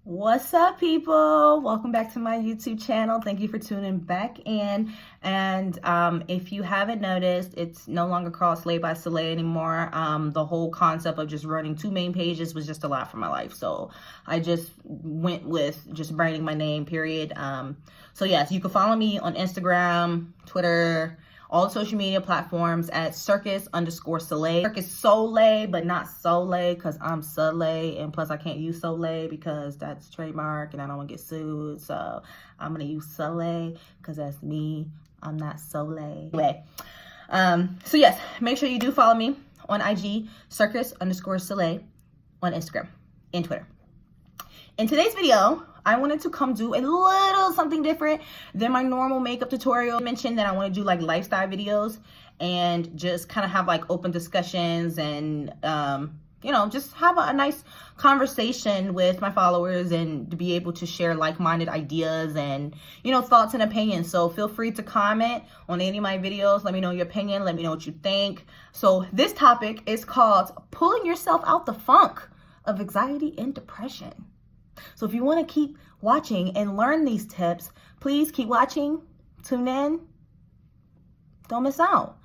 What's up, people? Welcome back to my YouTube channel. Thank you for tuning back in. And if you haven't noticed, it's no longer called Slayed by Soleil anymore. The whole concept of just running two main pages was just a lot for my life. So I just went with just branding my name, period. So yes, you can follow me on Instagram, Twitter, all social media platforms at circus_Soleil. Circus Soleil, but not Soleil, because I'm Soleil, and plus I can't use Soleil because that's trademark and I don't want to get sued. So I'm gonna use Soleil because that's me. I'm not Soleil. Anyway, so yes, make sure you do follow me on IG, circus_Soleil, on Instagram and Twitter. In today's video, I wanted to come do a little something different than my normal makeup tutorial. I mentioned that I want to do like lifestyle videos and just kind of have like open discussions and, just have a nice conversation with my followers and to be able to share like-minded ideas and, thoughts and opinions. So feel free to comment on any of my videos. Let me know your opinion. Let me know what you think. So this topic is called pulling yourself out the funk of anxiety and depression. So if you want to keep watching and learn these tips, please keep watching, tune in, don't miss out.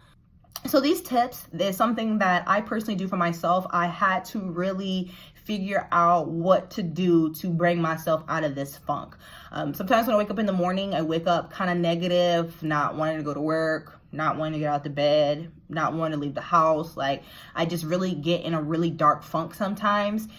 So these tips, there's something that I personally do for myself. I had to really figure out what to do to bring myself out of this funk. Sometimes when I wake up in the morning, I wake up kind of negative, not wanting to go to work, not wanting to get out of bed, not wanting to leave the house. Like I just really get in a really dark funk sometimes.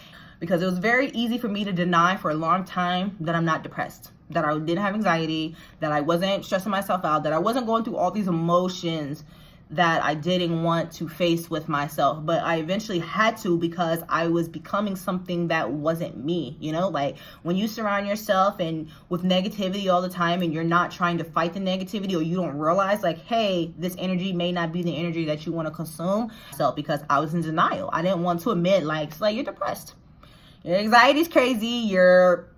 Because it was very easy for me to deny for a long time that I'm not depressed, that I didn't have anxiety, that I wasn't stressing myself out, that I wasn't going through all these emotions that I didn't want to face with myself. But I eventually had to because I was becoming something that wasn't me, like when you surround yourself and with negativity all the time and you're not trying to fight the negativity, or you don't realize like, hey, this energy may not be the energy that you want to consume. So because I was in denial, I didn't want to admit like you're depressed. Your anxiety is crazy. You're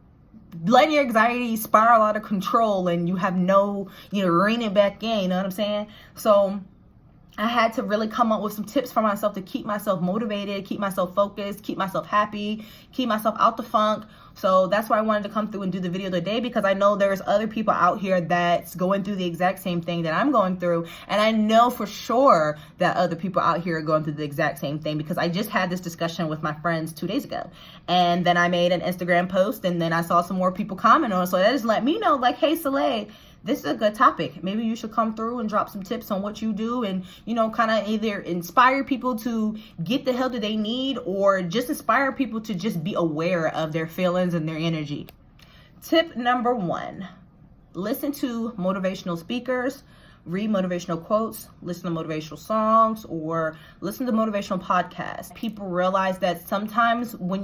letting your anxiety spiral out of control and you have no, rein it back in, you know what I'm saying? So I had to really come up with some tips for myself to keep myself motivated, keep myself focused, keep myself happy, keep myself out the funk. So that's why I wanted to come through and do the video today, because I know there's other people out here that's going through the exact same thing that I'm going through. And I know for sure that other people out here are going through the exact same thing, because I just had this discussion with my friends 2 days ago. And then I made an Instagram post and then I saw some more people comment on it. So that just let me know like, hey, Soleil, this is a good topic. Maybe you should come through and drop some tips on what you do and, kind of either inspire people to get the help that they need or just inspire people to just be aware of their feelings and their energy. Tip number 1, listen to motivational speakers, read motivational quotes, listen to motivational songs, or listen to motivational podcasts. People realize that sometimes when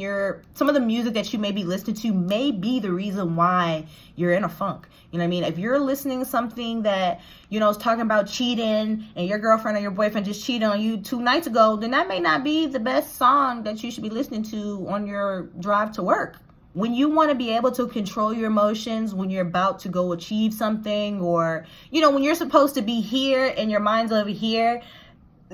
some of the music that you may be listening to may be the reason why you're in a funk. You know what I mean? If you're listening to something that, is talking about cheating and your girlfriend or your boyfriend just cheated on you 2 nights ago, then that may not be the best song that you should be listening to on your drive to work. When you want to be able to control your emotions, when you're about to go achieve something, or, when you're supposed to be here and your mind's over here,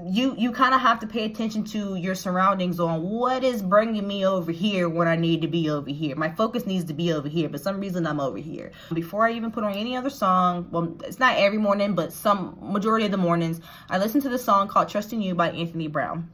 you kind of have to pay attention to your surroundings on what is bringing me over here when I need to be over here. My focus needs to be over here, but some reason I'm over here. Before I even put on any other song, well, it's not every morning, but some majority of the mornings, I listen to the song called Trusting You by Anthony Brown.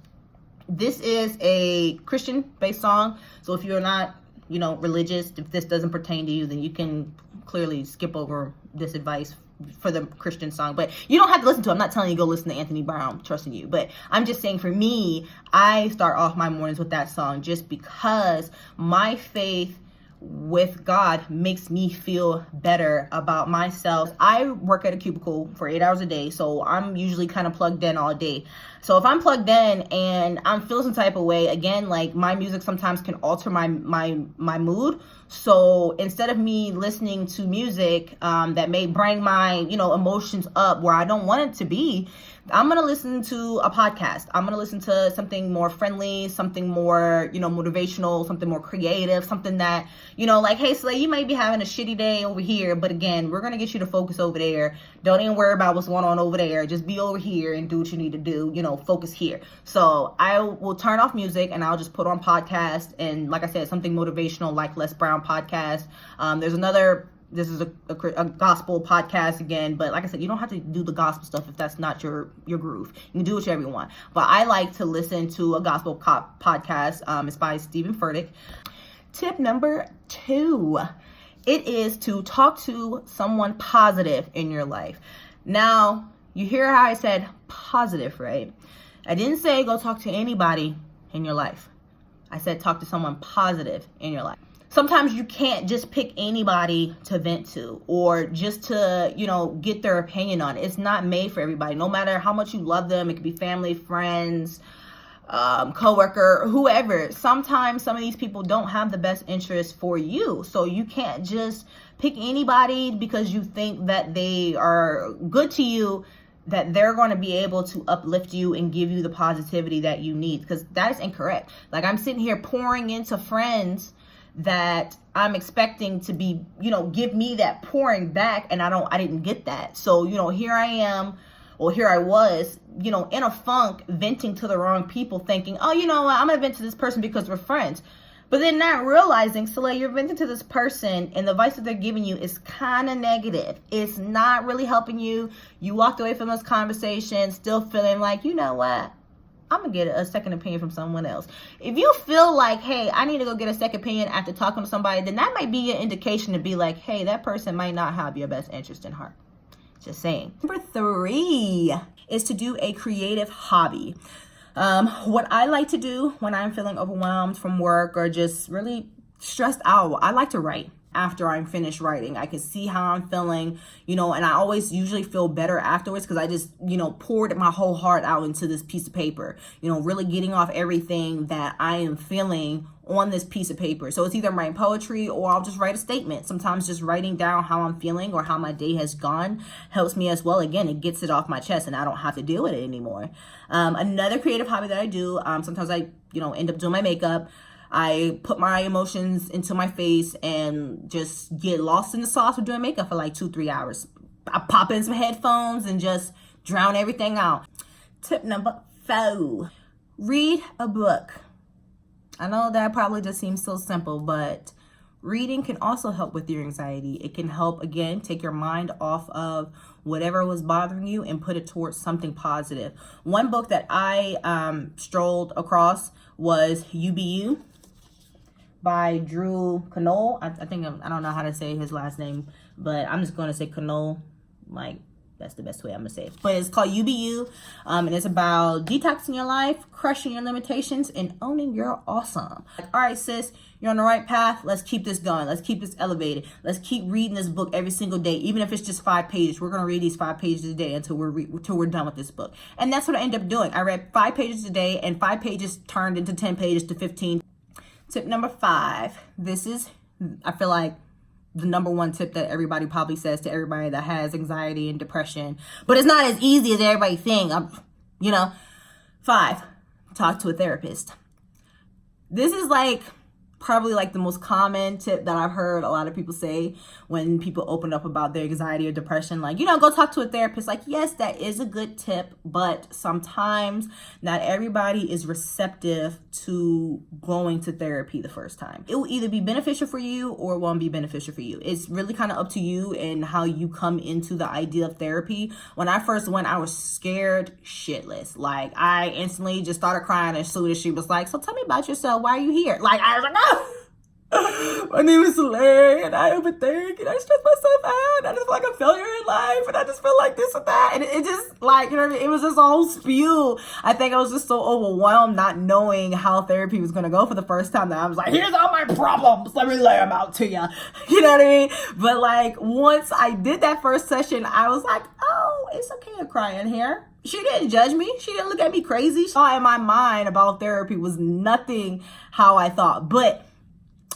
This is a Christian-based song, so if you're not religious, if this doesn't pertain to you, then you can clearly skip over this advice for the Christian song. But you don't have to listen to it. I'm not telling you go listen to Anthony Brown, Trusting You. But I'm just saying, for me, I start off my mornings with that song just because my faith with God makes me feel better about myself. I work at a cubicle for 8 hours a day, so I'm usually kind of plugged in all day. So if I'm plugged in and I'm feeling some type of way, again, like my music sometimes can alter my mood. So instead of me listening to music that may bring my emotions up where I don't want it to be, I'm going to listen to a podcast. I'm going to listen to something more friendly, something more, motivational, something more creative, something that, like, hey, Slay, you might be having a shitty day over here, but again, we're going to get you to focus over there. Don't even worry about what's going on over there. Just be over here and do what you need to do, focus here. So I will turn off music and I'll just put on podcast. And like I said, something motivational like Les Brown podcast. This is a gospel podcast again, but like I said, you don't have to do the gospel stuff if that's not your groove. You can do whatever you want. But I like to listen to a gospel podcast. It's by Stephen Furtick. Tip number 2, it is to talk to someone positive in your life. Now, you hear how I said positive, right? I didn't say go talk to anybody in your life. I said talk to someone positive in your life. Sometimes you can't just pick anybody to vent to or just to, get their opinion on it. It's not made for everybody. No matter how much you love them, it could be family, friends, coworker, whoever. Sometimes some of these people don't have the best interest for you. So you can't just pick anybody because you think that they are good to you, that they're going to be able to uplift you and give you the positivity that you need, because that is incorrect. Like, I'm sitting here pouring into friends that I'm expecting to be, give me that pouring back, and I didn't get that. So, here I am, or here I was, in a funk, venting to the wrong people, thinking, oh, you know what, I'm gonna vent to this person because we're friends. But then not realizing, Slay, you're venting to this person and the advice that they're giving you is kind of negative. It's not really helping you. You walked away from this conversation still feeling like, you know what, I'm going to get a second opinion from someone else. If you feel like, hey, I need to go get a second opinion after talking to somebody, then that might be an indication to be like, hey, that person might not have your best interest in heart. Just saying. Number 3 is to do a creative hobby. What I like to do when I'm feeling overwhelmed from work or just really stressed out, I like to write. After I'm finished writing, I can see how I'm feeling, and I always usually feel better afterwards because I just, poured my whole heart out into this piece of paper, really getting off everything that I am feeling on this piece of paper. So it's either writing poetry or I'll just write a statement. Sometimes just writing down how I'm feeling or how my day has gone helps me as well. Again, it gets it off my chest and I don't have to deal with it anymore. Another creative hobby that I do, sometimes I, end up doing my makeup. I put my emotions into my face and just get lost in the sauce of doing makeup for like 2-3 hours. I pop in some headphones and just drown everything out. Tip number 4, read a book. I know that probably just seems so simple, but reading can also help with your anxiety. It can help, again, take your mind off of whatever was bothering you and put it towards something positive. One book that I strolled across was UBU by Drew Canole. I don't know how to say his last name, but I'm just going to say Canole. Like, that's the best way I'm going to say it. But it's called UBU, and it's about detoxing your life, crushing your limitations, and owning your awesome. Like, all right, sis, you're on the right path. Let's keep this going. Let's keep this elevated. Let's keep reading this book every single day, even if it's just 5 pages. We're going to read these 5 pages a day until we're done with this book. And that's what I ended up doing. I read 5 pages a day, and 5 pages turned into 10 pages to 15. Tip number 5. This is, I feel like, the number 1 tip that everybody probably says to everybody that has anxiety and depression, but it's not as easy as everybody thinks. 5, talk to a therapist. This is probably the most common tip that I've heard a lot of people say when people open up about their anxiety or depression, go talk to a therapist. Yes, that is a good tip, but sometimes not everybody is receptive to going to therapy the first time. It will either be beneficial for you or it won't be beneficial for you. It's really kind of up to you and how you come into the idea of therapy. When I first went, I was scared shitless. I instantly just started crying as soon as she was like, so tell me about yourself. Why are you here? I was like, oh, my name is Slay, and I overthink, and I stress myself out, and I just feel like a failure in life, and I just feel like this and that, and it just it was just a whole spew. I think I was just so overwhelmed not knowing how therapy was going to go for the first time that I was like, here's all my problems, let me lay them out to you. You know what I mean? But once I did that first session, I was like, oh, it's okay to cry in here. She didn't judge me. She didn't look at me crazy. All in my mind about therapy was nothing how I thought. But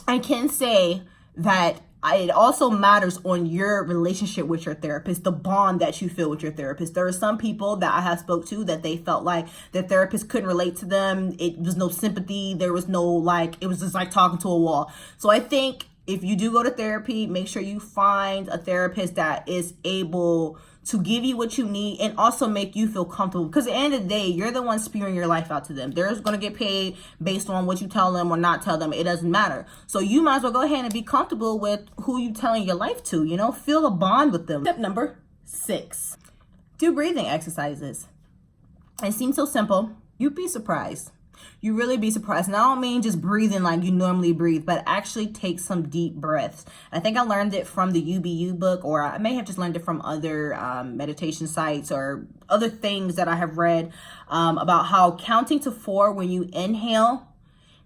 I can say that it also matters on your relationship with your therapist, the bond that you feel with your therapist. There are some people that I have spoke to that they felt like the therapist couldn't relate to them. It was no sympathy. There was no like, it was just like talking to a wall. So I think if you do go to therapy, make sure you find a therapist that is able to give you what you need and also make you feel comfortable. Because at the end of the day, you're the one spewing your life out to them. They're going to get paid based on what you tell them or not tell them. It doesn't matter. So you might as well go ahead and be comfortable with who you telling your life to, you know, feel a bond with them. Tip number 6, do breathing exercises. It seems so simple. You'd be surprised. You really be surprised. And I don't mean just breathing like you normally breathe, but actually take some deep breaths. I think I learned it from the UBU book, or I may have just learned it from other meditation sites or other things that I have read about how counting to 4 when you inhale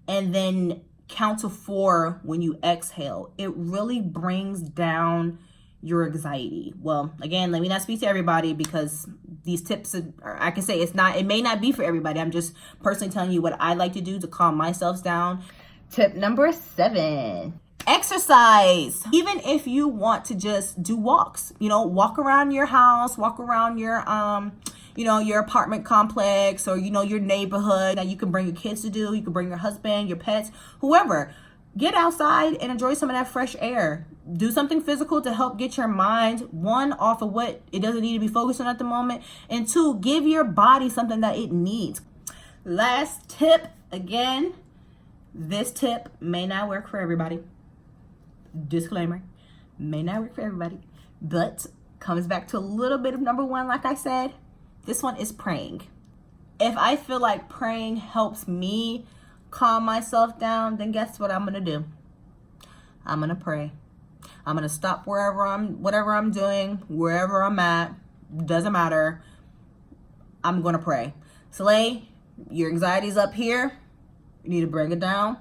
and then count to 4 when you exhale, it really brings down your anxiety. Well, again, let me not speak to everybody because these tips are, I can say it may not be for everybody. I'm just personally telling you what I like to do to calm myself down. Tip number 7, exercise. Even if you want to just do walks, you know, walk around your house, walk around your you know, your apartment complex, or you know, your neighborhood that you can bring your kids to do. You can bring your husband, your pets, whoever. Get outside and enjoy some of that fresh air. Do something physical to help get your mind, 1, off of what it doesn't need to be focused on at the moment, and 2, give your body something that it needs. Last tip, again, this tip may not work for everybody. Disclaimer, may not work for everybody, but comes back to a little bit of number 1, like I said. This one is praying. If I feel like praying helps me calm myself down, then guess what I'm gonna do? I'm gonna pray. I'm gonna stop whatever I'm doing, wherever I'm at, doesn't matter. I'm gonna pray. Slay, your anxiety's up here. You need to bring it down.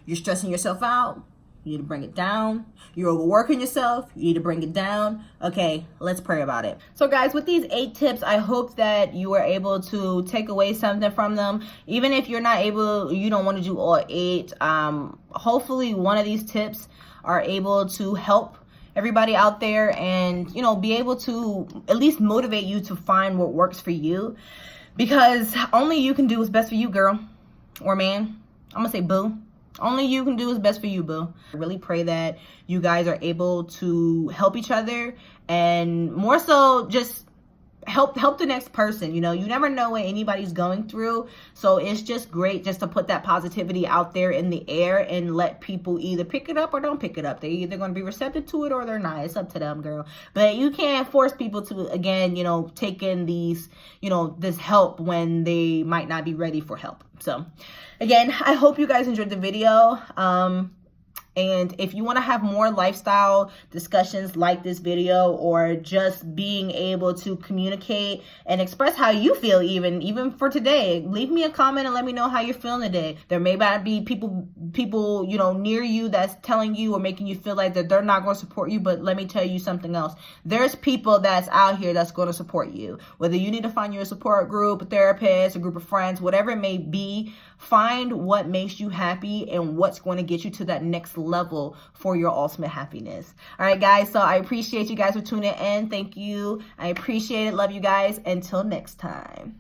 You're stressing yourself out. You need to bring it down. You're overworking yourself. You need to bring it down. Okay, let's pray about it. So guys, with these 8 tips, I hope that you were able to take away something from them. Even if you're not able, you don't want to do all 8, hopefully one of these tips are able to help everybody out there and, you know, be able to at least motivate you to find what works for you, because only you can do what's best for you, girl or man. I'm gonna say boo. Only you can do what's best for you, boo. I really pray that you guys are able to help each other, and more so just help the next person. You know, you never know what anybody's going through, so it's just great just to put that positivity out there in the air and let people either pick it up or don't pick it up. They're either going to be receptive to it or they're not. It's up to them, girl. But you can't force people to, again, you know, take in these, you know, this help when they might not be ready for help. So again, I hope you guys enjoyed the video. And if you want to have more lifestyle discussions like this video, or just being able to communicate and express how you feel, even for today, leave me a comment and let me know how you're feeling today. There may not be people, you know, near you that's telling you or making you feel like that they're not going to support you. But let me tell you something else. There's people that's out here that's going to support you. Whether you need to find you a support group, a therapist, a group of friends, whatever it may be, find what makes you happy and what's going to get you to that next level for your ultimate happiness. All right, guys. So I appreciate you guys for tuning in. Thank you. I appreciate it. Love you guys. Until next time.